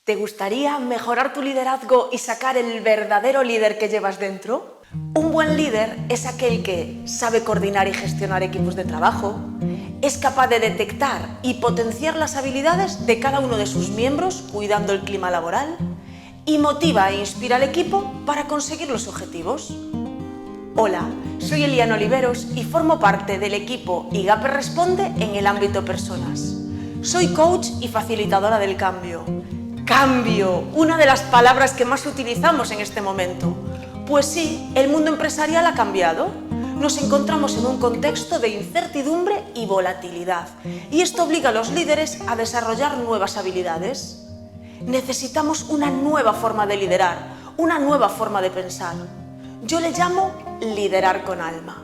¿Te gustaría mejorar tu liderazgo y sacar el verdadero líder que llevas dentro? Un buen líder es aquel que sabe coordinar y gestionar equipos de trabajo, es capaz de detectar y potenciar las habilidades de cada uno de sus miembros cuidando el clima laboral y motiva e inspira al equipo para conseguir los objetivos. Hola, soy Eliana Oliveros y formo parte del equipo IGAPE Responde en el ámbito personas. Soy coach y facilitadora del cambio. Cambio, una de las palabras que más utilizamos en este momento. Pues sí, el mundo empresarial ha cambiado. Nos encontramos en un contexto de incertidumbre y volatilidad, y esto obliga a los líderes a desarrollar nuevas habilidades. Necesitamos una nueva forma de liderar, una nueva forma de pensar. Yo le llamo liderar con alma,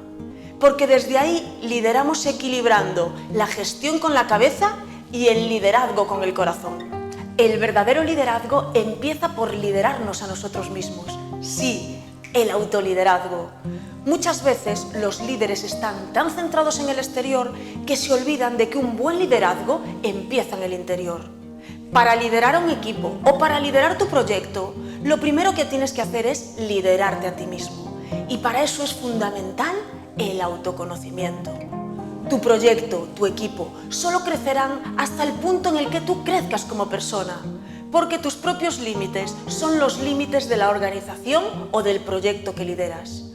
porque desde ahí lideramos equilibrando la gestión con la cabeza y el liderazgo con el corazón. El verdadero liderazgo empieza por liderarnos a nosotros mismos. Sí, el autoliderazgo. Muchas veces los líderes están tan centrados en el exterior que se olvidan de que un buen liderazgo empieza en el interior. Para liderar a un equipo o para liderar tu proyecto, lo primero que tienes que hacer es liderarte a ti mismo. Y para eso es fundamental el autoconocimiento. Tu proyecto, tu equipo, solo crecerán hasta el punto en el que tú crezcas como persona, porque tus propios límites son los límites de la organización o del proyecto que lideras.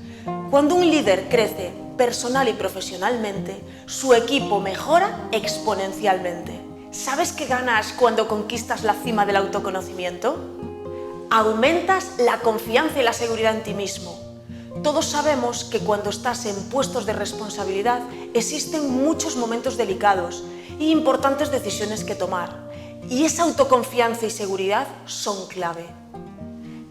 Cuando un líder crece personal y profesionalmente, su equipo mejora exponencialmente. ¿Sabes qué ganas cuando conquistas la cima del autoconocimiento? Aumentas la confianza y la seguridad en ti mismo. Todos sabemos que cuando estás en puestos de responsabilidad existen muchos momentos delicados e importantes decisiones que tomar, y esa autoconfianza y seguridad son clave.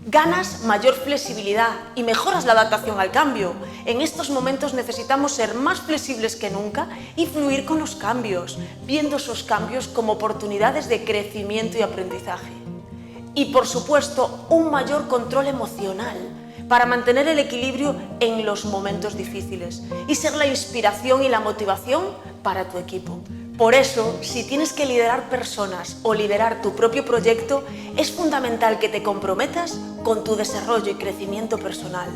Ganas mayor flexibilidad y mejoras la adaptación al cambio. En estos momentos necesitamos ser más flexibles que nunca y fluir con los cambios, viendo esos cambios como oportunidades de crecimiento y aprendizaje. Y por supuesto, un mayor control emocional para mantener el equilibrio en los momentos difíciles y ser la inspiración y la motivación para tu equipo. Por eso, si tienes que liderar personas o liderar tu propio proyecto, es fundamental que te comprometas con tu desarrollo y crecimiento personal.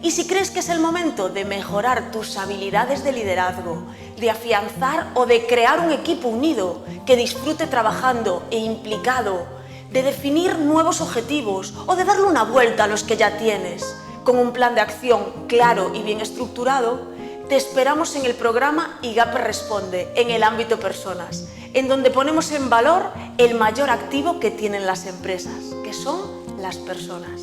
Y si crees que es el momento de mejorar tus habilidades de liderazgo, de afianzar o de crear un equipo unido que disfrute trabajando e implicado, de definir nuevos objetivos o de darle una vuelta a los que ya tienes, con un plan de acción claro y bien estructurado, te esperamos en el programa IGAPE Responde en el ámbito personas, en donde ponemos en valor el mayor activo que tienen las empresas, que son las personas.